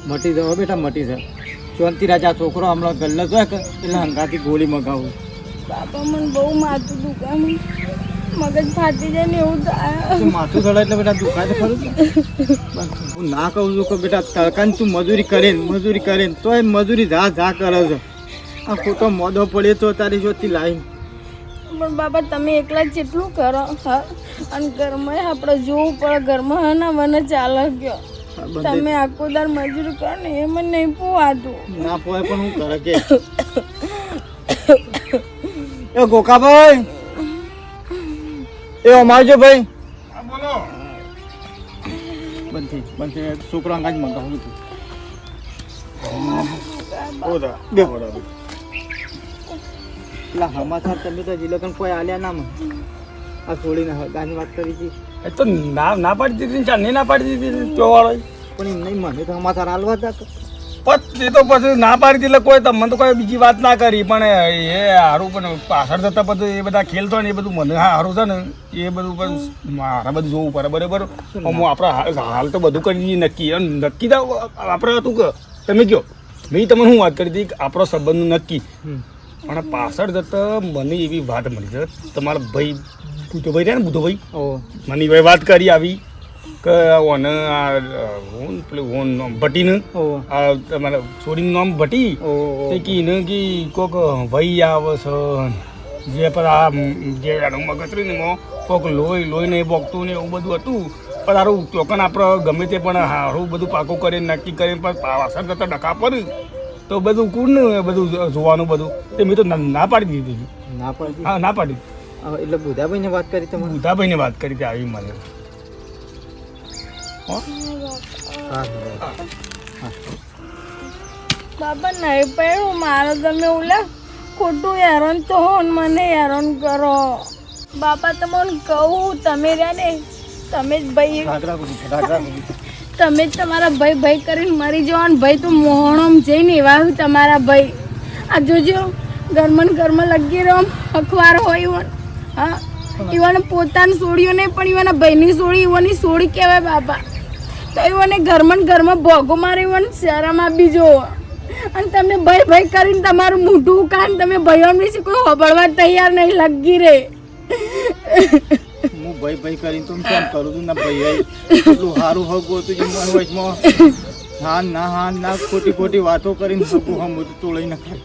મટી જાવ બેટા, મટી જાવ. શાંતિ રાજા છોકરો હમણાં ગલ્લે જોય કે એટલે હંગાથી ગોળી મગાવું. બાપા મને બહુ માથું દુખાય, મગજ ફાટી જાય ને એવું થાય. માથું ચડે એટલે બેટા દુખાય તો ખરું ને. હું ના કહું છું કે બેટા તડકાને તું મજૂરી કરે તોય મજૂરી જા કરે છે. આ ખોટો મોદો પડે તો તારી જોતી લાઈન. પણ બાપા તમે એકલા જ જેટલું કરો, હા, અને ઘરમાં આપણે જોવું પડે, ઘરમાં હા ના મને ચાલે ગયો. તમે આખો દાર મજૂરી કરો ને એ મને નહીં પોવાતું. ના પોવાય પણ હું કરે કે એ ગોકાભાઈ, એ અમારજો ભાઈ, બોલો. બંધ છોકરો અંગાજ મંગાવું છું. પેલા સમાચાર તમે તો જીલકન કોઈ આલ્યા ના મને. આ છોડીને હગાની વાત કરી હતી. એ તો ના પાડી દીધી, ચાલ નહીં ના પાડી દીધી ચોવાળો. પણ એમ નહીં, મને તો સમાચાર આલવા હતા. એ તો પછી ના પાડી દીધી કોઈ તમને તો કોઈ બીજી વાત ના કરી, પણ એ સારું. પણ પાછળ જતા બધું એ બધા ખેલ તો ને એ બધું મને સારું છે ને એ બધું પણ મારે બધું જોવું પડે. બરાબર, હું આપણે હાલ તો બધું કરી નક્કી તો આપણે હતું કે તમે કહો, મેં તમને શું વાત કરી હતી કે આપણો સંબંધનું નક્કી. પણ પાછળ જતા મને એવી વાત મળી છે, તમારા ભાઈ બુધોભાઈ રહ્યા ને, બુધોભાઈ મને ભાઈ વાત કરી આવી કે ઓને પેલું ભટ્ટીને તમારા છોડીનું નામ ભટ્ટી તે કીને કે કોક ભાઈ આવે છે જે પર આ જે મગજરી ને કોક લોહી ને બોકતું ને એવું બધું હતું. પણ સારું ચોકન આપણે ગમે તે પણ સારું બધું પાકું કરીને નક્કી કરીને પણ પાછળ જતા ડખા પડે તો બધું કુડ ને બધું જોવાનું બધું તે મેં તો ના પાડી દીધી. ના પાડી? હા, ના પાડી. એટલે બુધાભાઈને વાત કરી તમે? બુધાભાઈને વાત કરી હતી આવી મને. બાપા નહીં પડ્યું મારે, તમે ઓલા ખોટું હેરાન તો હો ને મને હેરાન કરો. બાપા તમને કહું, તમે રહ્યા ને તમે જ ભાઈ, તમે જ તમારા ભાઈ કરીને મરી જવા ને ભાઈ તું મોહણમ જઈને એવા તમારા ભાઈ. આ જોજો ઘરમાં લગી રહ્યો અખબાર હોય ઈવન, હા, ઈવન પોતાની સોડીઓ નહીં પણ ઈવન ભાઈની સોડી ઈવનની સોડી કહેવાય બાપા. તો ઈવને ઘરમાં ભોગો મારે ઈવન શહેરમાં બી જોવો. અને તમે ભાઈ કરીને તમારું મોઢું કાન તમે ભાઈઓ વિશે કોઈ હોબળવા તૈયાર નહીં લગી રે. હું ભાઈ કરીને તો કેમ કરું છું ને ભાઈ, એટલું સારું હગું હતું વચમાં હા ના ખોટી વાતો કરીને હગું હમ બધું તોડી નખાય.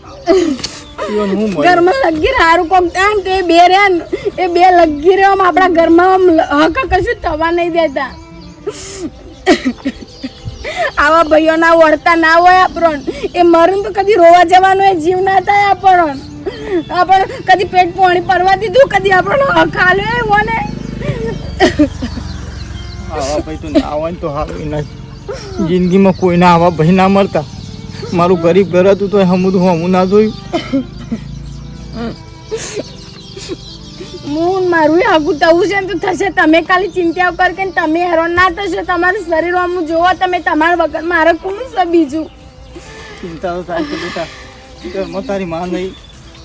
ઘરમાં લગી સારું કોમ થાય ને તો એ બે રહ્યા ને એ બે લગી રહ્યો આપણા ઘરમાં હક કશું થવા નહીં દેતા. આવા ભાઈઓ ના વળતા ના હોય આપણને, એ મરે તો કદી રોવા જવાનો એ જીવ ના થાય આપણે કદી પેટ પાણી પરવા દીધું, કદી આપણને હક આલ્યો એવો ને. આવા ભાઈ તો ના હોય ને તો સારું. એના જિંદગીમાં કોઈના આવા ભાઈ ના મળતા. મારું ગરીબ ઘર હતું તો હમું ના જોયું. હું મારું આગું થવું છે ને તો થશે. તમે ખાલી ચિંતા કર કે તમે હેરાન ના થશો. તમારું શરીર આમ જોવો તમે, તમારા વગર મારે કોણ છે બીજું? ચિંતા તો થાય કે બેટા ઘરમાં તારી માં નહીં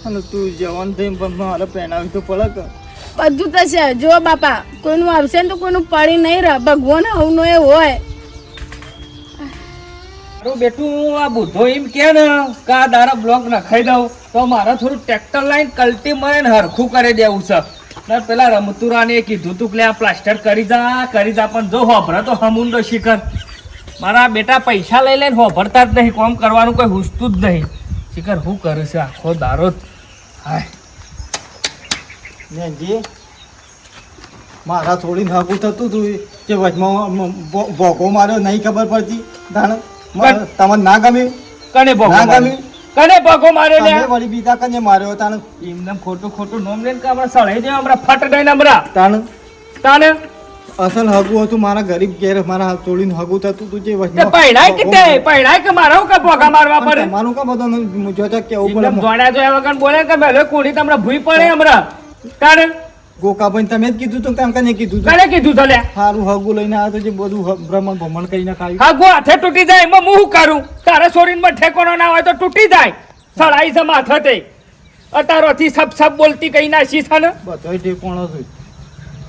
અને તું જવાન થઈને પણ મારે પહેણાવી તો પડે કે. બધું થશે. જો બાપા કોઈનું આવશે ને તો કોઈનું પડી નહીં રહે. ભગવાન હવનો એ હોય. બેટું આ બુધો એમ કે ને કે આ દારા બ્લોક નખાઈ દઉં તો મારે થોડું ટ્રેક્ટર લાઈન કલ્ટી મળે ને હરખું કરી દેવું છે. ને પેલા રમતુરાને કીધું તું કે આ પ્લાસ્ટર કરી જા પણ જો હોભરે તો હમુંડો શિખર. મારા બેટા પૈસા લઈ લઈને હોભરતા જ નહીં, કામ કરવાનું કોઈ હુસતું જ નહીં. શિખર શું કરે છે આખો દારો? હાય જી મારા થોડી નાગું થતું હતું કે વચમાં ભોગો માર્યો નહીં ખબર પડતી. તમને ના ગમ્યું? કને ભોગો ના ગમ્યું? કને ભોગો માર્યો લે? વળી બીજા કને માર્યો તાણ? એમને ખોટું નોમ લઈને કે હમણાં સળાઈ દે, હમણાં ફટ દઈને હમણાં તાને અસલ હગું હતું મારા ગરીબ ઘેર. મારા થોડીને હગું થતું હતું જે વચમાં પૈણાય કે મારા કે ભોગા મારવા પડે? મારું કા બધું જોતા કેવું પડે. જોડ્યા જોયા વગર બોલે કે મેલે કોડી તમને ભૂઈ પડે હમણાં તાને. ગોકાભાઈ તમે જ કીધું તું તેમ કને કીધું તું? કને કીધું તો લે? સારું હગું લઈને આવ્યો તો જે બધું ભ્રમણ કરીને ખાયું. હા ગો હાથે તૂટી જાય એમાં હું શું કરું? તારે શરીરમાં ઠેકોનો ના હોય તો તૂટી જાય. સળાઈ છે માથે તે અતારોથી સબ બોલતી કઈ નાખી છે ને બધોય ઠેકોણો છે.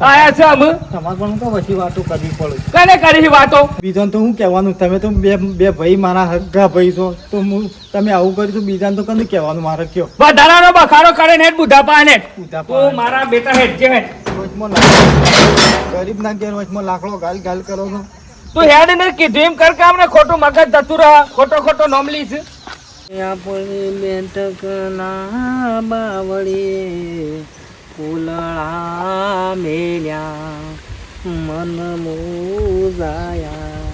આયા છે અમે તમારે પણ હું તો બધી વાતો કરવી પડે. કને કરી વાતો બીજાને તો હું કહેવાનું, તમે તો બે ભાઈ મારા હગા ભાઈ છો, તો હું તમે આવું કર્યું તો બીજાને તો કને કહેવાનું મારે કયો. વધારાનો બખાડો કરે ને બુઢા પાને પૂજા તું મારા બેટા હેડ જે હેડ વચમાં લાકડો- ગરીબ ના ઘેર વચમાં લાકડો ગાલ ગાલ કરો છો. તું હેડ ને કીધું એમ કર કામ ને ખોટું મગજ જતું રહે ખોટો નોમલી છે આપણી બેઠકના બાવળીએ ફૂલડા મેલ્યા મન મોજાયા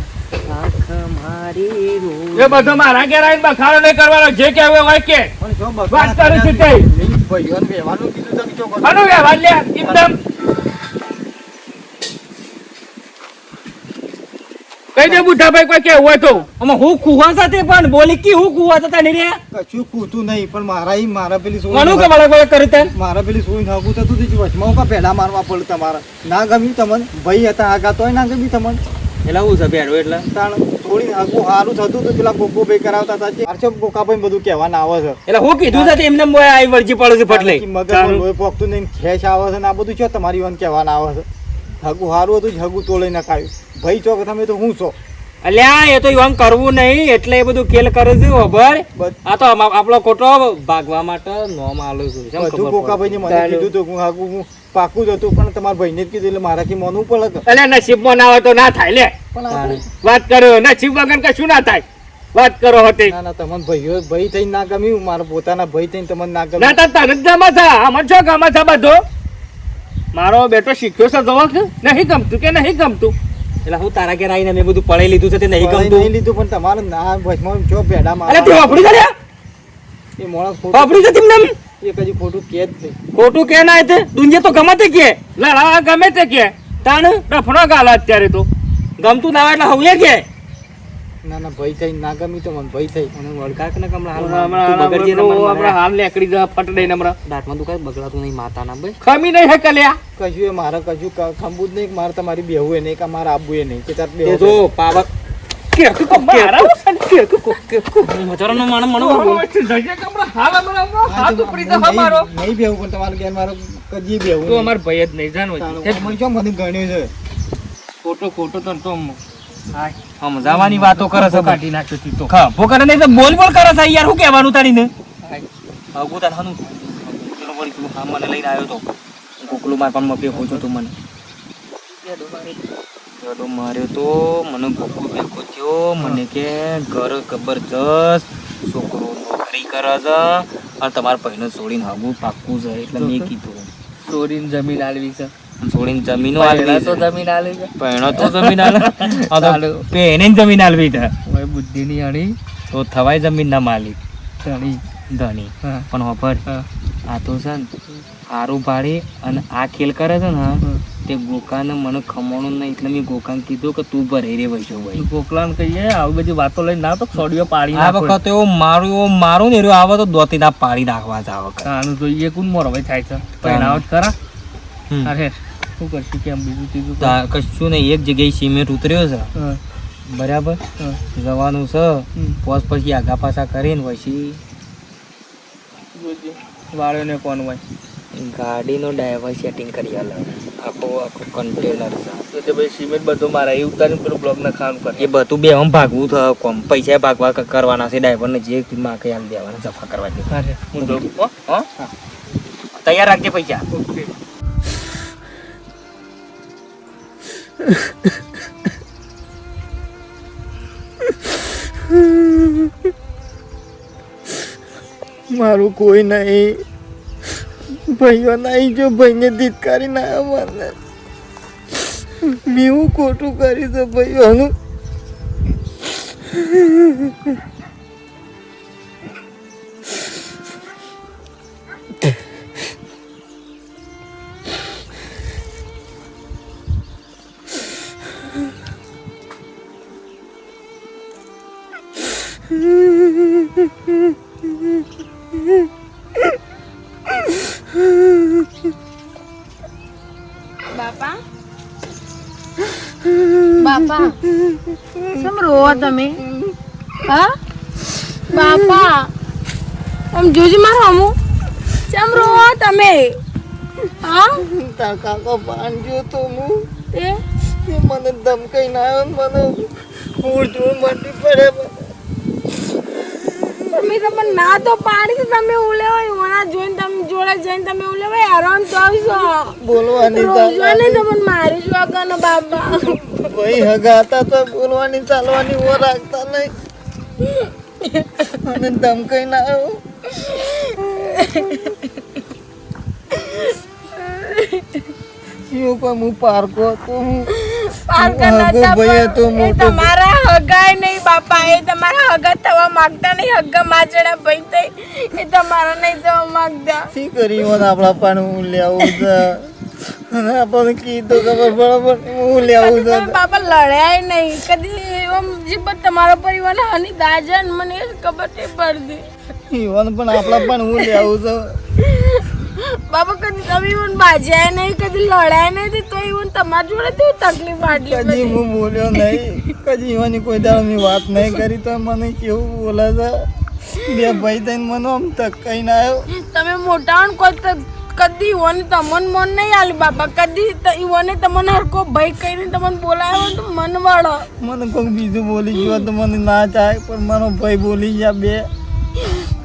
આંખ મારી એ બધો મારા ઘેર આવીને બખાડો નહીં કરવાનો જે કહેવું હોય કે પણ જો વાત કરે છે તે. ભાઈઓને કહેવાનું કીધું તમે જો કરો. આનો વ્યવહાર લે એકદમ કઈ દે બુઢાભાઈ કોઈ કેવું હોય તો આમાં હું કુવા સાથે પણ બોલી કે હું કુવા સાથે નહીં રે કશું કૂતું નહીં, પણ મારા પેલી કોનું કે મને કોઈ કરી તે મારા પેલી સોઈ નાખું થતું હતું, વચમાં હું કા પેડા મારવા પડે તમારે. ના ગમ્યું તમને, ભાઈ હતા આગા તોય ના ગમ્યું તમને. એટલે હું છે બેડો એટલે તાણ થોડી આગું સારું થતું હતું, પેલા ગોગો ભાઈ કરાવતા હતા જે આરસો ગોકાભાઈ બધું કહેવાના આવે છે. એટલે હું કીધું છે એમને મોય આવી વળજી પડે છે ફટલે કે મગજમાં લોહી પોકતું નહીં, ખેંચ આવે છે ને આ બધું છો તમારી વાન કહેવાના આવે છે. હગું સારું હતું જ હગું તોડી નખાયું. ભાઈ છો કે તમે તો હું છો. અલ્યા એ તો એમ કરવું નહીં એટલે એ બધું ખેલ કરે છે ખબર. આ તો આપણો ખોટો ભાગવા માટે નોમ આલું છું કેમ બધું ખબર ગોકાભાઈને મને કીધું હતું હું હાગું હું પાકું જ હતું, પણ તમારા ભાઈને જ કીધું એટલે મારાથી માનવું પડે કે. એટલે નસીબમાં ના હોય તો ના થાય લે પણ આપણે વાત કરો નસીબ વગર કશું ના થાય વાત કરો હતી ના ના તમને ભાઈ થઈને ના ગમ્યું, મારા પોતાના ભાઈ થઈને તમને ના ના ગમ્યું. તો તને જ ગમે છે આમાં છો ગમે છે બધો મારો બેટો શીખ્યો છે જવા કે નહીં ગમતું કે નહીં ગમતું એટલે હું તારા ઘેર આવીને મેં બધું પડાઈ લીધું છે તે નહીં નહીં ગમતું લીધું, પણ તમારે ના વચમાં જો પેડા અરે મારા તે વાપરી જા એ માણસ ખોટું વાપરી જા તેમને એક હજી ખોટું કે જ નહીં. ખોટું કે ના તે દુનિયા તો ગમે તે કે લડાવા ગમે તે કે તાણ ડફણો ગાલ અત્યારે તો ગમતું ના હોય એટલે હવે કે ના ના ભાઈ થઈને ના ગમ્યું તો મને ભાઈ થઈ. અને વળકા કે ના કમલા હાલ બગડજે ને હમણાં હાલ નીકળી જાય ફટ દઈને હમણાં દાંતમાં તું કઈ બગડાતું નહીં માતાના ભાઈ ખમી નહીં હે કલ્યા કશું એ મારે કશું ખંભું જ નહીં કે મારે તમારી બેહવું એ નહીં કે મારે આપવું એ નહીં કે તાર તે બેહવું જો પાવર મચારાનો માણસ મણો નહીં બેહવું, પણ તમારે ઘેર મારે કદી બેહવું તો નહીં. અમાર ભાઈ જ નહીં જાણવું મને શું મને ગણ્યું છે. ખોટો તો સમજાવવાની વાતો કરે છે કાઢી નાખ્યો તી તો ખભો કરે નહીં તો બોલ બોલ કરે છે યાર શું કહેવાનું તારીને હગું તાર હનું ચલો વળી તું હા મને લઈને આવ્યો તો કોકલું માર પણ મપે પૂછું તું મને તો માર્યો તો મને કોકલું ભેગો થયો મને કે ઘર જબરજસ્ત છોકરો નોકરી કરે છે અને તમારા ભાઈને છોડીને હગું પાક્કું છે એટલે મેં કીધું ચોરીને જમીન આલવી છે છોડીને જમીનો પહેલા તો આલવી જમીન આલવી છે પહેણો તો જમીન આલે પેને જમીન આલવી છે ઓય બુદ્ધિની અણી તો થવાય જમીન ના માલિક ધણી ધણી હા પણ ખબર હા આ તો છે ને સારું પાડી અને આ ખેલ કરે છે ને તે ગોકાને મને ખમણું નહીં એટલે મેં ગોકાને કીધું કે તું ભરાઈ રે વૈસો ભાઈ ગોકલાને કહીએ આવી બધી વાતો લઈને ના તો સોડિયો પાડી આ વખત એવું મારું ને એવું આવે તો દોતી ના પાડી નાખવા જ આ વખત આનું જોઈએ કોણ મોર હવે થાય છે પહેણાવ જ ખરા હમ. અરે શું કરશું કેમ બીજું ત્રીજું તો આ કશું નહીં એક જગ્યાએ સિમેન્ટ ઉતર્યો છે હા બરાબર હા જવાનું છે પોસ પછી આગા પાછા કરીને પછી વાળ્યો કોણ હોય ગાડીનો ડ્રાઈવર સેટિંગ કરી આલે આખો કન્ટેનર છે તો ભાઈ સિમેન્ટ બધું મારા એ ઉતારીને પેલું બ્લોક ના ખાવાનું કરે એ બધું બે આમ ભાગવું થાય કોમ પૈસા ભાગવા કરવાના છે ડ્રાઈવરને જે માકે આમ દેવાના જફા કરવા દે અરે હું જોઉં હો હા તૈયાર રાખજે પૈસા ઓકે મારું કોઈ નહીં, ભાઈઓ નહીં, જો ભાઈને ધિક્કારી ના મને મેં હું ખોટું કરી છે ભાઈઓનું. બાપા બાપા કેમ રોવો તમે? હા બાપા આમ જોજો મારો અમુ કેમ રોવો તમે? હા તાર કાકો બાંધ્યો તો હું તે તે મને ધમકાઈ ના આવ્યો ને મને ઉડતું મંડી પડે મેં તમને ના તો પાડી તો તમે ઉલેવા ઈવોના જોઈને તમે જોડે જઈને તમે ઉલેવા હેરાન તો આવશો બોલવાની રોજવાને તમને મારી જ વાગવાનો બાબા ભાઈ હગા હતા તો બોલવાની ચાલવાની ઓ રાખતા નહીં મને ધમકાઈ ના આવ્યો એવું પણ હું પારકો હતો હું પારકા હગો નતા ભાઈ હતો પણ એ મોટો તમારા હગાય નહીં બાપા એ તમારા હગા થવા માંગતા નહીં હગા માચડા ભાઈ થઈ એ તમારા નહીં થવા માંગતા શી કરી મને આપણા પણ હું લેવું છે અને આપણને કીધું ખબર બરાબર હું લેવું છે તમે બાપા લડ્યા નહીં કદી એમ જે તમારો પરિવાર હની દાજન મને એ ખબર નહીં પડતી ઈવન પણ આપણા પણ હું લેવું છે બાપા કદી તમે ઈવન બાજ્યા નહીં કદી લડાય નહીં તો ઈવન તમારા જોડે તો તકલીફ આટલી કદી બધી. હું બોલ્યો નહીં કદી ઈવાની કોઈ દાડો મેં વાત નહીં કરી તો મને કેવું બોલે છે બે ભાઈ થઈને મને આમ ધક્કાઈ ના આવ્યો તમે મોટા હો ને કોઈ કદી ઈવોને તમને મન નહીં આલ્યું બાપા કદી ઈવોને તમને હરકો ભય કહીને તમને બોલાયો તો મન વાળો મને કોઈ બીજું બોલી ગયો તો મને ના ચાહે પણ મારો ભાઈ બોલી ગયા બે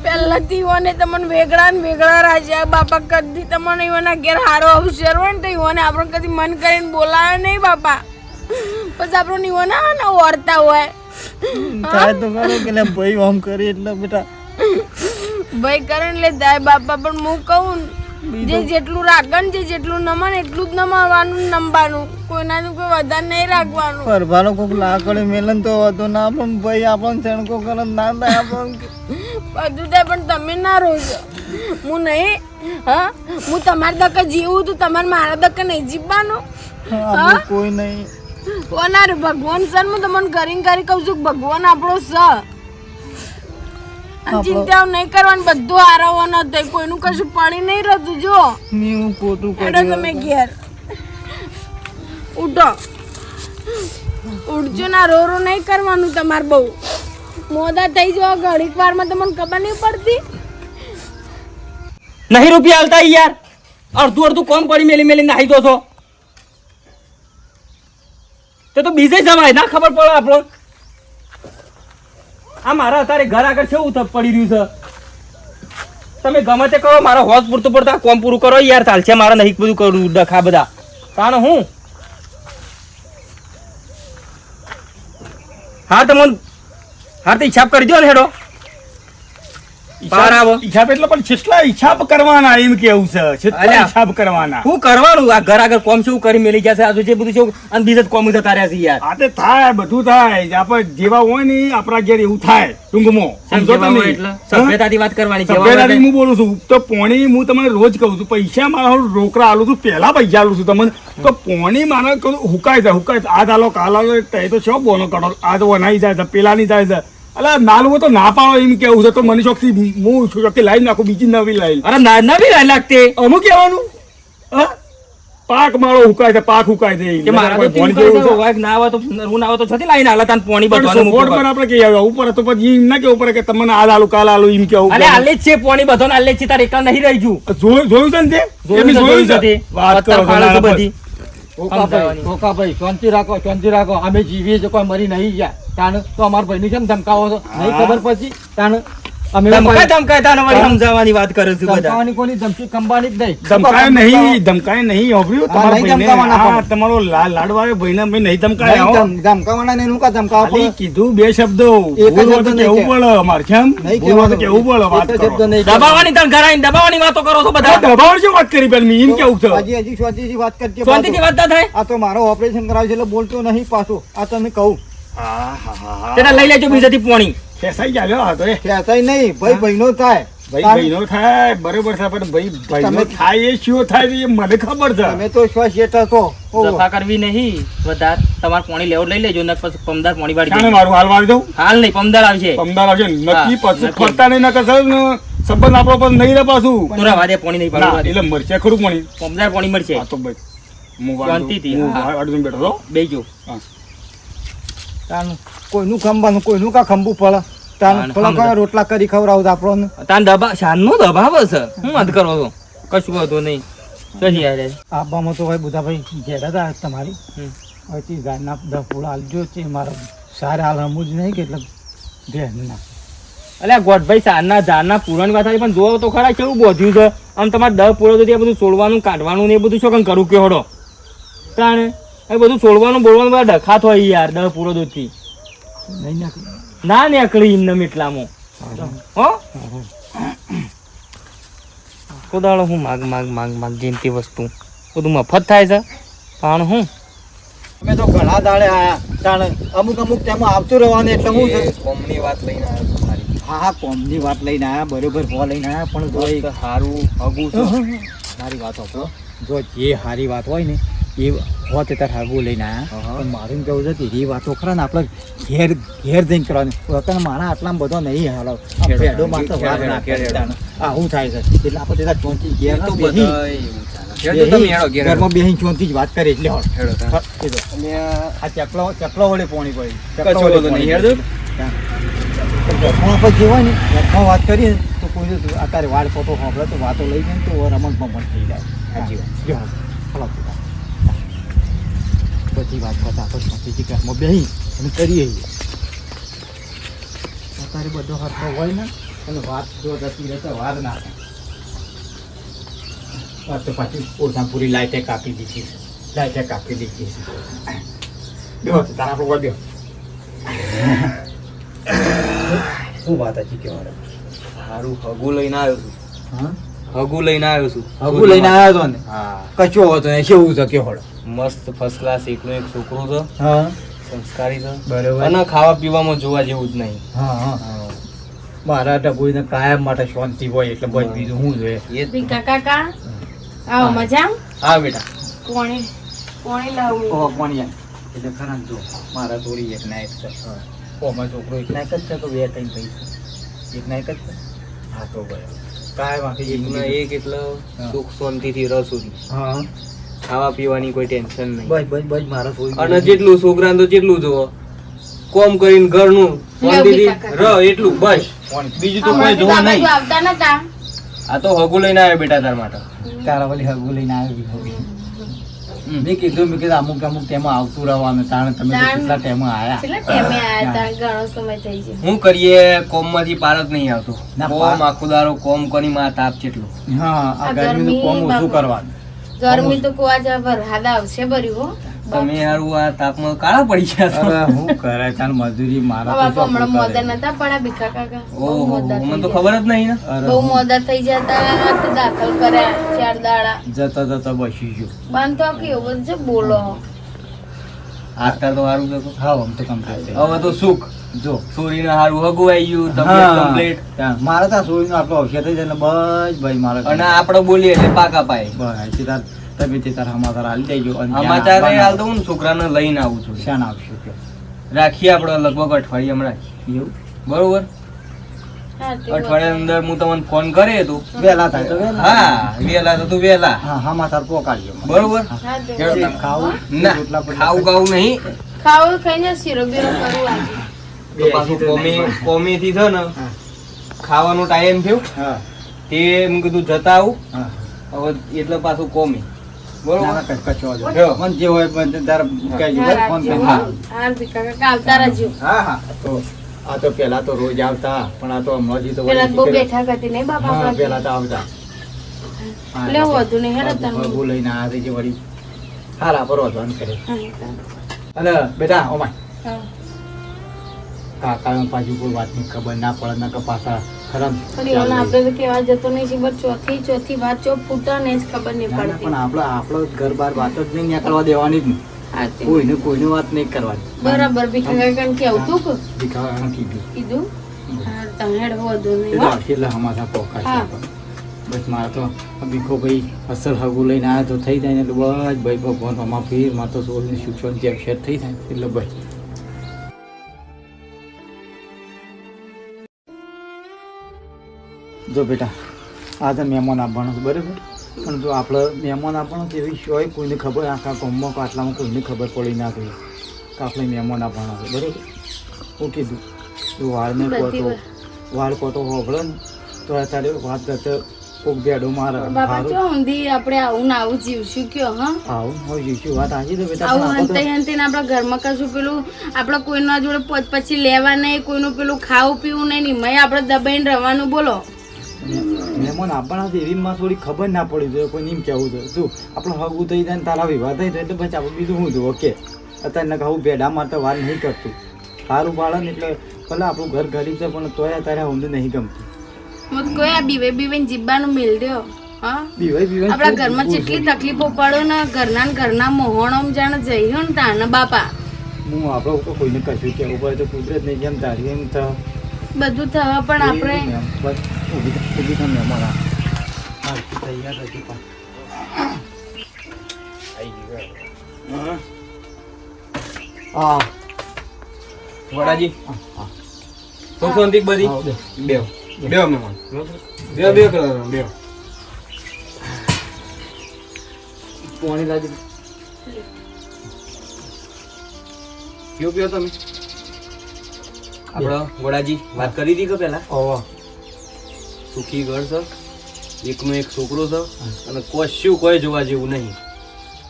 પહેલાથી ઈવોને તમને વેગળા ને વેગળા રાખ્યા બાપા કદી તમને ઈવોના ઘેર હારો અવસર હોય ને તો ઈવોને આપણે કદી મન કરીને બોલાવે નહીં બાપા પછી આપણને ઈવોને ને ઓરતા હોય થાય તો કરો કે લે ભાઈ આમ કરી એટલે બેટા ભય કરે ને એટલે જાય બાપા પણ હું કહું ને, જે જેટલું રાખે ને જે જેટલું નમન એટલું જ નમાવાનું નમવાનું કોઈનાનું કોઈ વધારે નહીં રાખવાનું પરભાનો કોઈક લાકડે મેલન તો હતો ના પણ ભાઈ આપણને છણકો કરે ના થાય આપણને બધું થાય પણ તમે ના રોજો હું નહીં હા હું તમારા દકે જીવું તો તમારે મારા દકે નહીં જીવવાનું આપણે કોઈ નહીં કોના રે ભગવાન સર હું તમને કરીને કરી કહું છું કે ભગવાન આપણો સ અને ચિંતાઓ નહીં કરવાની બધું હારવાનું હતું કોઈનું કશું પડી નહીં રહેતું જો મેં હું ખોટું એડો કર્યું તમે ઘેર ઉઠો ઉઠજો ના રો રો નહીં કરવાનું તમારે બહુ મોદા થઈ જાઓ ઘડીક વારમાં તમને ખબર નહીં પડતી નહીં રૂપિયા હાલતા યાર અડધું અડધું કોમ પડી મેલી મેલી નાહી દો છો તો બીજે જવાય ના ખબર પડે આપણો આ મારા અત્યારે ઘર આગળ કેવું પડી રહ્યું છે તમે ગમે તે કરો મારા હોશ પૂરતું પડતા કોમ પૂરું કરો યાર ચાલશે મારે નહીં બધું કરું ડખા બધા કારણ હું હા તમને હા તો હિસાબ કરી દો ને હેડો પાર આવો હિસાબ એટલે પણ છેટલા હિસાબ કરવાના એમ કેવું છે છેટલા અલ્યા. હિસાબ કરવાના શું કરવાનું આ ઘર આગળ કોમ શું કરી મેલી જશે આ જે બધું છે અને બીજે જ કોમ જતા રહ્યા છે યાર આ તે થાય બધું થાય આપણે જેવા હોય ને આપણા ઘેર એવું થાય ટૂંકમાં સમજો તમે એટલે સભ્યતાથી વાત કરવાની છે સભ્યતાથી હું બોલું છું તો પોણી હું તમને રોજ કહું છું પૈસા મારા રોકડા આલું છું પહેલા પૈસા આલું છું તમને તો પોણી મારે કહું હુકાય છે આ ચાલો કાલ આલો તે તો છો બોનો કાઢો આ તો વનાઈ જાય છે પેલા ની જાય છે અલા નાલું તો ના પાડો એમ કેવું છે તો મને ચોકથી હું ચોકથી લાવી નાખું બીજી નવી લાવી અરે ના બી લાગતી અમુક કહેવાનું હા પાક મારો હુકાય છે પાક હુકાય છે કે મારા તો ભણ ટીમ જેવું છે. વાગ ના આવે તો હું ના આવે તો છતી લાઈન હાલત અને પોણી પણ બધવાનું સપોર્ટ પર આપણે કહી આવ્યા ઉપર તો પછી એમ ના કેવું પડે કે તમને આ આલુ કાલ આલુ એમ કેવું અરે આલે જ છે પોણી બધો આલે જ છે તારે એકલા નહીં રહી ગયું જોયું છે ને તે એમ જોયું છે વાત કરો છો નાના પર. બધી ભાઈ શાંતિ રાખો અમે જીવીએ છીએ કોઈ મરી નહીં ગયા તાણ તો અમારા ભાઈને કેમ ધમકાવો છો નહીં ખબર પછી તાણ અમે ધમકાય તાને વળી સમજાવવાની વાત કરું છું બધા ધમકાવાની કોની ધમકી કંબાની જ નહીં ધમકાય નહીં હોભર્યું હા, તમારા નહીં ભાઈને? ધમકાવાના હા, પણ. તમારો લાડવાળો ભાઈને મેં નહીં ધમકાયા હો. ધમકાવાના ને એનું કા ધમકાવો ખાલી પડે? કીધું બે શબ્દો એક જ બોલવા તો શબ્દ નહીં કેવું પડે અમારે કેમ નહીં બોલવા તો કહેવાનું. કેવું પડે વાત એક જ કરો શબ્દ નહીં દબાવવાની તને ઘરાઈને દબાવવાની વાતો કરો છો આ બધા દબાણ શું વાત કરી પેલી મેં એમ કેવું છે હજી શાંતિથી વાત કરજે શાંતિથી વાત ના થાય આ તો મારો ઓપરેશન કરાવ્યું છે એટલે બોલતો નહીં પાછું આ તમે કહું તેના લઈ લેજો બીજેથી પોણી ખેસાઈ ગયા લ્યો આ તો એ. કહેતાય નહીં ભાઈ બહેનો થાય ભાઈ ભાઈનો થાય બરોબર થાય પણ ભાઈ ભાઈનો તમે- થાય એ શું થાય એ મને ખબર છે તમે તો શ્વાસ જેઠા છો સફા કરવી નહીં વધારે તમારે પોણી લેવો લઈ લેજો ને પછી પમદાર પોણી વાળી કાને દેજો. મારું હાલ મારી દઉં હાલ નહીં પમદાર આવશે પમદાર આવશે નક્કી હા, પાછું નક્કી. ફરતા નહીં ના કસર સંબંધ આપણો પર નહીં રહે પાછું તો રવા દે પોણી નહીં ના પાડવા દે એટલે મરચે ખરું પણ પમદાર પોણી મળશે હા તો ભાઈ હું શાંતિથી, હા. વાડું બેઠો છો બેજો તાન કોઈનું ખંભાનું કોઈનું કા ખંભું પડે તાન હા, પેલા ખંભા. કયા રોટલા કરી ખવડાવું આપણને તાન દબા શાનનો દબાવ છે હું વાત કરો છો કશું વાંધો નહીં કશી યાર આબામાં તો ભાઈ બુધાભાઈ ઘેરા હતા તમારી હમ. હવે ગાયના 10 પૂળા આલજો છે મારો સારા હાલ હમું જ નહીં કે એટલે ઘેરના અલ્યા ગોઠભાઈ સારના ઝારના પુરાણ વાત આવી પણ જોવો તો ખરા કેવું બોધ્યું છે આમ તમારે 10 પૂરો તો ત્યાં બધું છોડવાનું કાઢવાનું ને એ બધું શું કરું કે હડો તાણે એ બધું છોડવાનું બોલવાનું બધા ડખાત હોય યાર 10 પૂરો દૂધથી નહીં નાખી ના નીકળી ઇન્નમ એટલામાં હો કોદાળો હું માગ જેમતી વસ્તુ બધું મફત થાય છે પણ હું અમે તો ઘણા દાડે આયા તાણે અમુક તેમાં આવતું રહેવાનું એટલે હું છે કોમની વાત લઈને આવ્યો છું મારી હા કોમની વાત લઈને આયા બરોબર ભો લઈને આયા પણ જો એ સારું હગું છે મારી વાત આપો જો જે સારી વાત હોય ને એ હોત ત્યારે હાગું લઈને આયા પણ મારું કેવું છે કે એ વાતો ખરા ને આપણે ઘેર જઈને કરવાની પોતાને મારા આટલામાં બધો નહીં હાલો આમ પેડો માત્ર વાત નાખે આવું થાય છે એટલે આપણે ત્યાં ચોંચી ઘરમાં બેસી ચોંચી જ વાત કરી એટલે આ ચકલો વડે પોણી પડી આપણે જે હોય ને ઘરમાં વાત કરીએ તો કોઈ અત્યારે વાળ ફોટો સાંભળે તો વાતો લઈ જાય તો રમણ ભમણ થઈ જાય સાચી વાત ચાલો બધી વાત કરતા આપણે શાંતિથી ઘરમાં બેસી અને કરીએ અત્યારે બધો હરખો હોય ને અને વાત જો જતી રહે તો વાત ના વાત તો પાછી ઓછા પૂરી લાઈટે કાપી દીધી છે બેહો તો તારા પર બેહો શું વાત હતી કેવા સારું હગું લઈને આવ્યો છું હા હગું લઈને આવ્યો છું હગું લઈને આવ્યો હતો ને હા કચો હતો ને કેવું છે કે હોળ મસ્ત ફર્સ્ટ ક્લાસ એકનો એક છોકરો છે હા સંસ્કારી છે બરોબર અને ખાવા પીવામાં જોવા જેવું જ નહીં હા મારા ટબુને કાયમ માટે શાંતિ હોય એટલે બસ બીજું શું જોઈએ એ જ ભીખા કાકા આવો મજા હા બેટા કોણે લાવું ઓ પણ એટલે ખરા જો મારા થોડી એક ના એક છે ઓમાં છોકરો એક ના એક જ છે તો બે ત્રણ પૈસા એક ના એક જ છે હા તો બરાબર કાયમ આખી એકનો એક એટલે હા. સુખ શાંતિથી રસું હા ખાવા પીવાની કોઈ ટેન્શન નહીં બસ મારા થોડી અને જેટલું છોકરાને તો જેટલું જોવો કોમ કરીને ઘરનું શાંતિથી રહ એટલું બસ બીજું તો કોઈ જોવું નહીં આવતા નતા આ તો હગું લઈને આવ્યો બેટા તાર માટે તારા વળી હગું લઈને આવી મેં કીધું અમુક તેમાં આવતું રહેવાનું તાણે તમે તો કેટલા ટાઈમમાં આયા કેટલા ટાઈમે આયા તા ઘણો સમય થઈ ગયો હું કરીએ કોમમાંથી પાર જ નહીં આવતો ના, કોમ આખો દારો કોમ કોની માં તાપ જેટલું હા આ આ ગરમીનું કોમ ગરમી ઓછું બાપા. કરવાનું ગરમી તો કોવા જ વરસાદ આવશે ભર્યું હો તમે હારું આ તાપમાં કાળા પડી ગયા છો અરે હું કરે તાર મજૂરી મારા તો બાપા હમણાં ચોખ્ખું મોદા કરે. નતા પણ ભીખા કાકા બહુ ઓહો મોદા મને થઈ તો ગયા. ખબર જ નહીં ને અરે બહુ હું મોદા થઈ જતા તો દાખલ કર્યા 4 દાડા જતા બસી ગયો બાન તો કેવું છે બોલો અત્યારે તો હારું છે તો. હા આમ તો કમ્પ્લીટ હવે તો સુખ જો છોરીને હારું હગું આવી ગયું તબિયત કમ્પ્લીટ ત્યાં મારે ત્યાં સોયનો આટલો અવસર થઈ જાય એટલે બસ ભાઈ મારે અને આપણે બોલીએ એટલે પાકા પાય બસ તાર તમે તે તાર સમાચાર હાલી દેજો અને ત્યાં સમાચાર આવવાના. હાલ તો હું છોકરાને લઈને આવું છું શાન આવશું કે રાખીએ આપણે લગભગ અઠવાડિયામાં રાખીએ એવું બરોબર હા, તે અઠવાડિયા અંદર હું તમને ફોન કરે તો વહેલા થાય તો વહેલા હા વેલા તો તું વેલા હા સમાચાર પોકાડજો મને. બરોબર હા, તે હેડો. જે ખાવું ના રોટલા બોટલા ખાવું ખાવું નહીં ખાવું ખાઈને શીરો બીરો કરું આજે તો પાછું કોમીથી છે ને હા. ખાવાનો ટાઈમ થયો હા તે મેં કીધું જતા આવું હા હવે એટલે પાછું કોમી ના, ના, બરોબર કચો જો. જો. મને જે હોય મને તારે કહેજો, હા, ફોન રાખજો. કરી. હા ભીખા કાકા આવતા રહેજો હા હા તો આ તો પેલા તો રોજ આવતા પણ આ તો હમણાંથી તો પેલા વળી બહુ નીકળ્યા. બેઠા કરતી નહીં બાપા હા આપણા પેલા તો આવતા હા, એટલે વધુ નહીં હેડો તમે બબુ લઈને આવ્યા છે જે વળી હારા પર વધવાનું કરે હા, અને બેટા ઓમાય હા. કાકા પાછું કોઈ વાતની ખબર ના પડે ના કે પાછા ખરાબ પણ એવાને આપણે તો કહેવા જતો નહીં છે બસ ચોથી વાત ચો ફૂટા ને જ ખબર નહીં ના, ના, પડતી પણ આપણો ઘર બાર વાત જ નહીં નીકળવા દેવાની જ નહીં હા, તે કોઈને વાત નહીં કરવાની બરાબર ભીખા કાકા કેવું તું કે દેખાવાનું કીધું કીધું હા તમે હેડ વધુ નહીં એટલે હો. આખી હમાસા પોકા છે હા. આપણને. બસ મારે તો બીખો ભાઈ અસલ હગું લઈને આવ્યા તો થઈ જાય ને એટલે બસ ભાઈ ભગવાન અમાર ફીર મારે તો સોળની શિક્ષણ જે અક્ષર થઈ જાય એટલે ભાઈ જો બેટા આ તો મહેમાન આપવાનો છે બરાબર પણ જો આપણે મહેમાન આપવાનો છે એવી શોય કોઈને ખબર આખા ગામમાં કે આટલામાં કોઈને ખબર પડી ના ગઈ કે આપણે મહેમાન આપવાના છે બરાબર હું કીધું જો વાળને બધી કોતો વાળ કોતો હોભળે ને તો અત્યારે વાત કરતા કોક બેડો મારે બાપા જો ઊંધી આપણે આવું ને આવું જીવશું કયો હા આવું હોય જીવશું વાત હાજી તો બેટા આવું પણ હંતે હંતે ને આપણા ઘરમાં કશું પેલું આપણે કોઈના જોડે પછી લેવા નહીં, કોઈનું પેલું ખાવું પીવું નહીં, નિમય આપણે દબાઈને રહેવાનું. બોલો મહેમાન આપણા એવી માં થોડી ખબર ના પડી જોઈએ કોઈ એમ કેવું જોઈએ તું આપણો હગું થઈ જાય ને તારા વિવાહ થઈ જાય એટલે પછી આપણે બીજું શું જોવું ઓકે અત્યારે નખાવું બેડા માટે વાર નહીં કરતું સારું બાળક એટલે ભલે આપણું ઘર ગરીબ છે પણ તોય અત્યારે ઊંધું નહીં ગમતું. હું તો કોઈ આ બીવે બીવે જીબ્બાનું મિલ દ્યો હા. બીવાય બીવાય આપણા ઘરમાં જેટલી તકલીફો પડો ને ઘરના મોહણોમ જાણે જઈ ને તાને બાપા હું આપણો ઉપર કોઈને કશું કહેવું પડે તો કુદરત નહીં જેમ તારી એમ તો બધું થવા પણ આપણે બસ ઊભી થાય મહેમાન તૈયાર હતી પણ હા વડાજી તો શાંતિ બધી બેવ બેવ મહેમાન બેવ બેવ કરો બેવ પાણી લાજી કયો પીઓ તમે આપણો વડાજી વાત કરી હતી કે પેલા ઓવા સુખી ઘર છે, એકનો એક છોકરો છે અને કશું કોઈ જોવા જેવું નહીં.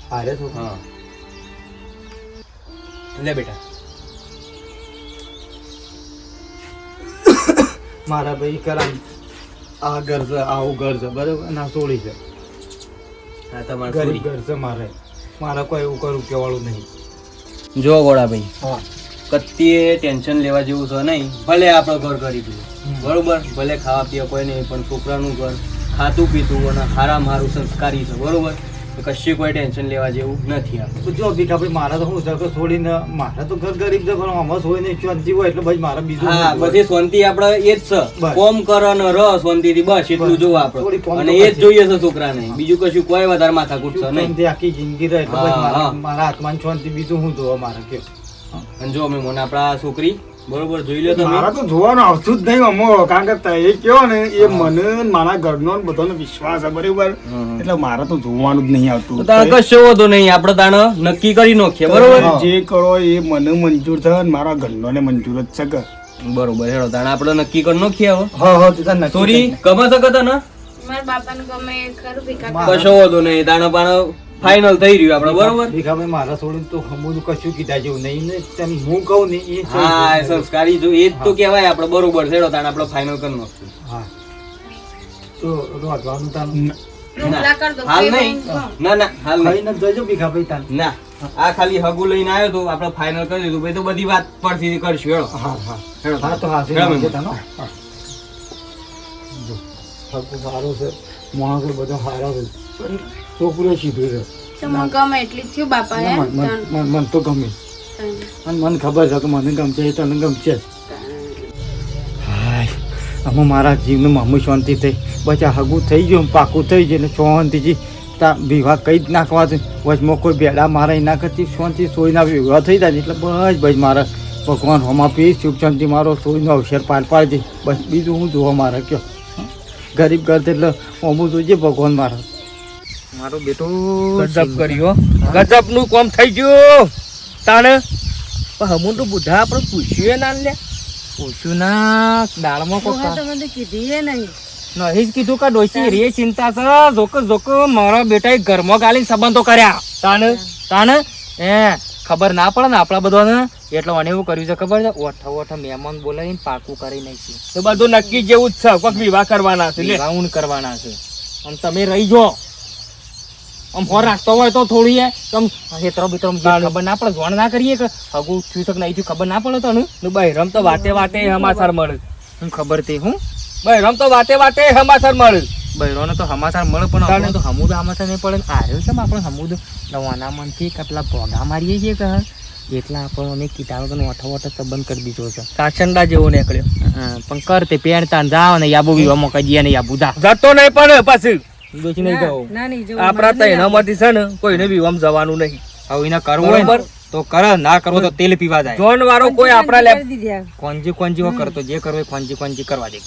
હારે તો હા લે બેટા મારા ભાઈ કરામ આ ઘર છે આવું ઘર છે બરાબર ના સોળી છે આ તમારે ગરીબ ઘર છે મારે કોઈ એવું કરું કેવાળું નહીં. જો ગોળાભાઈ હા કત્તીએ ટેન્શન લેવા જેવું છે નહીં. ભલે આપણો ઘર ગરીબ છે બરોબર, ભલે ખાવા પીવા કોઈ નહીં, પણ છોકરાનું ઘર ખાતું પીતું અને હારામ હારું સંસ્કારી છે બરોબર, તો કશી કોઈ ટેન્શન લેવા જેવું નથી. આપણે જો ભીખાભાઈ મારા તો શું છે કે છોડીને મારા તો ઘર ગરીબ છે પણ આમાં છોડીને શાંતિ હોય એટલે ભાઈ મારા બીજું હા બધી શાંતિ આપણે એ જ છે, બસ. કોમ કરો ને રહ શાંતિથી બસ એટલું બસ. જોવું થોડી કોમ આપણે તો અને એ જ કરશે. જોઈએ છે છોકરાને, બીજું કશું કોઈ વધારે માથાકૂટ છે નહીં. શાંતિ આખી જિંદગી રહે એટલે ભાઈ હા, હા. મારા હાથમાં શાંતિ બીજું શું જોવા મારે કયો અને જો મેં મને આપણા છોકરી બરોબર જોઈ લો તમે. મારા તો જોવાનું આવતું જ નહીં અમો, કારણ કે તે એ કયો ને એ મને ને મારા ઘરનો ને બધાનો વિશ્વાસ છે બરોબર, એટલે મારે તો જોવાનું જ નહીં આવતું. તો તાણે કશો વાંધો નહીં, આપણે તાણે નક્કી કરી નાખીએ બરોબર. તમે જે કરો એ મને મંજૂર થાય ને મારા ઘરનો ને મંજૂર જ છે કે બરોબર હેડો તાણે આપણે નક્કી કરી નાખીએ હવે. હા હા તું તાર સોરી ગમે શકે તને મારા બાપાને ગમે એ ખરું ભીખા કશો વાંધો નહીં, તાણે પણ ફાઇનલ થઈ રહ્યું આપણે બરોબર. ભીખાભાઈ મારા છોડીને તો હમું કશું કીધા જેવું નહીં ને તેમ હું કહું ને એ સહી હા એ છે. સંસ્કારી જો એ જ તો કહેવાય આપણે બરોબર હેડો તાણે આપણે ફાઇનલ કરી નાખશું. હા તો રોધવાનું તાન રોટલા કર દો હાલ બે નહીં, બહેન ખાઓ. ના ના હાલ નહીં, ખાઈને જ જજો ભીખાભાઈ તાન ના આ ખાલી હગું લઈને આવ્યો તો આપણે ફાઇનલ કરી દીધું, પછી તો બધી વાત પરથી કરશું હેડો. હા હા હેડો હા તો હા હેડો મહેમાન. તાનો જો હકુ સારું છે માણસો બધો સારા છે પણ છોકરો સીધું છે તો મને ગમે એટલી જ થયું બાપા હે મન તો ગમે અને મને ખબર છે કે મને ગમશે એ તને ગમશે જ. હાય આમાં મારા જીવને મામું શાંતિ થઈ બસ આ હગું થઈ ગયું પાકું થઈ ગયું ને શાંતિથી તા વિવાહ કઈ જ નાખવા દે વચમાં કોઈ બેડા મારા ના કરતી શાંતિ સોયના વિવાહ થઈ જાય એટલે બસ ભાઈ મારા ભગવાન હોમાં પી સુખ શાંતિ મારો સોયનો અવસર પાર પાડી દે બસ બીજું હું જોવા મારે કયો ગરીબ ઘર એટલે હોમું જોઈએ ભગવાન મારા મારો બેટો ગજબ કર્યો, ગજબ નું કામ થઈ ગયું તાણે. પણ હમું તો બુઢા આપણે પૂછ્યું ના લે, પૂછ્યું ના દાળમાં કોઈ તો મને કીધી એ નહીં નહીં જ કીધું કે ડોશી રે ચિંતા છે, જોક મારા બેટા ઘરમાં ગાલી સંબંધો કર્યા તાણે તાને એ ખબર ના પડે ને આપણા બધાને એટલે મને એવું કર્યું છે ખબર છે, ઓઠા ઓઠા મહેમાન બોલાવીને પાકું કરી નાખ્યું. તો બધું નક્કી જેવું જ છે, કોઈક વિવાહ કરવાના છે લે. રાઉન્ડ કરવાના છે આમ તમે રહી જો આમ હોર રાખતો હોય તો થોડી આમ હેતરો બીતરો ખબર ના પડે, જોણ ના કરીએ કે હગું થયું છે કે નહીં થયું ખબર ના પડે તને નું બહેરમ તો વાતે વાતે સમાચાર મળે, હું ખબર તે હું બહેરમ તો વાતે વાતે સમાચાર મળે. બૈરોને તો સમાચાર મળે પણ આપણે તો હમુદ સમાચાર નહીં પડે ને આર્યો છે આપણે હમુદ દવાના મનથી કેટલા ભોગા મારીએ છીએ કે એટલા આપણે અમે કીટાણુ તો ઓઠો ઓઠો સંબંધ કરી દીધો છે. કાચંડા જેવો નીકળ્યો. પણ કરતે પહેરતા જાવ ને યાબુ વિવામાં કહી દઈએ ને યાબુ જા જતો નહીં પણ પાછું દોશી નહીં જાવ ના નહીં જવું આપણા તો એનામાંથી છે ને કોઈને વિવાહ જવાનું નહીં. હવે એને કરવું હોય બરોબર. ને તો કરે, ના કરવો તો તેલ પીવા જાય. જોન વાળો કોઈ આપણા લે કોંજી કોંજી હો કરતો જે કરવો એ કોંજી કોંજી કરવા દે.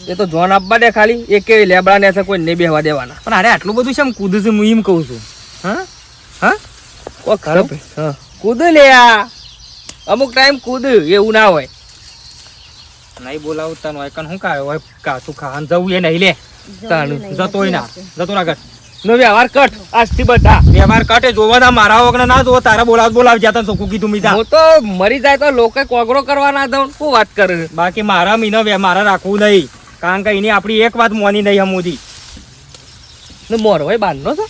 એ તો જોન આપવા દે ખાલી, એ કે લેબડા ને કોઈ નહીં બેહવા દેવાના. પણ અરે આટલું બધું છે એમ કૂદ છે, હું એમ કહું છું. હા હા કોઈ ખરાબ હા કૂદ લે આ અમુક ટાઈમ કૂદ એવું ના હોય. નહીં બોલાવતા નો એકન શું કાય હોય કાતું ખાવાનું જવું એ નહીં લે તાણું જતોય ના જતો ના કર નો વ્યવહાર કટ આજથી બધા વ્યવહાર કાટે જોવાના મારા વગર ના જો તારા બોલાવ જ્યાં તને ચોખ્ખું કીધું મીધા હું તો મરી જાય તો લોકો કોગરો કરવા ના દઉં શું વાત કરે બાકી મારા મીનો મારા રાખવું નહીં કારણ કે એની આપણી એક વાત મોની નહીં હમુદી ને મોરવાઈ બાંધનો છે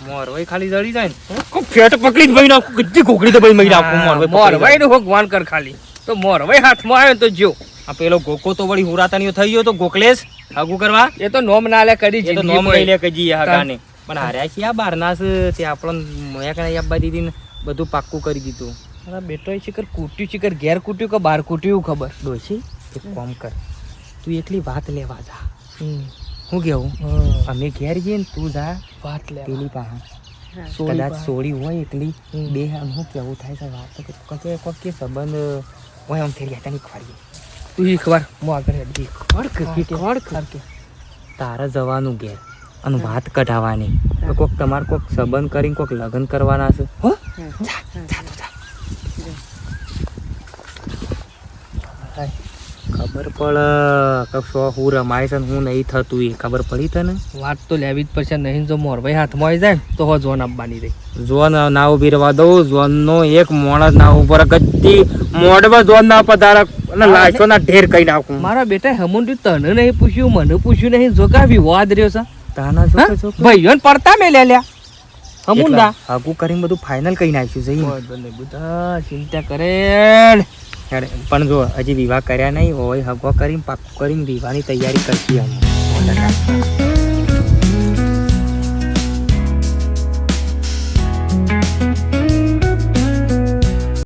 મોરવાઈ ખાલી જડી જાય ને કોઈ ફેટ પકડી જ ભાઈ નાખું કેટલી ઘોકડી તો ભાઈ મહી નાખું મોરવાઈ નું ભગવાન કર ખાલી તો મોરવાઈ હાથમાં આવ્યો તો જો આ પેલો ગોકો તો વળી હુરાતાનીઓ થઈ ગયો તો ગોકલેશ આગુ કરવા એ તો નોમ ના લે કરી એ તો જિંદગી નોમ લઈ લે કજી આ ગાને પણ હાર્યા છે આ બારના છે તે આપણને મોયા કણે આપવા દીધી ને બધું પાક્કું કરી દીધું મારા બેટો એ શિકર કૂટ્યું શિકર ઘેર કૂટ્યું કે બહાર કૂટ્યું ખબર ડોશી એક કામ કર તું એકલી વાત લેવા જા હું કેવું અમે ઘેર જઈએ ને તું જા વાત લે પેલી પાસે કદાચ સોળી હોય એકલી બે આમ હું કેવું થાય છે વાત તો કચે કોક કે સંબંધ હોય આમ ફેરી હતા ની ખવાડીએ તું એક વાર મો આગળ હેડી ખડ કે તારે જવાનું ઘેર અને વાત કઢાવવાની તો કોક તમારે કોક સંબંધ કરીને કોક લગ્ન કરવાના છે હો જા જા તું જા ખબર પડે કે સો હું રમાય છે ને હું નહીં થતું એ ખબર પડી તને વાત તો લેવી જ પડશે નહીં જો મોરભાઈ હાથમાં આવી જાય ને તો હો જોન આપવાની રહી જોન ના ઉભી રહેવા દઉં જોનનો એક મોણસ ના ઉપર ગદ્દી મોઢમાં જોન ના પધારે અને લાશો ના ઢેર કઈ નાખું મારા બેટા હમુંડી તને નહીં પૂછ્યું મને પૂછ્યું નહીં જો કા વિવાદ રહ્યો છે તાના જો ભાઈઓ ને પડતા મેં લે લ્યા હમુંડા હાગુ કરીને બધું ફાઇનલ કઈ નાખ્યું છે બધા ચિંતા કરે પણ જો હજી વિવાહ કર્યા નહીં હોય હગો કરીને પાક્કું કરીને વિવાહની તૈયારી કરતી અમે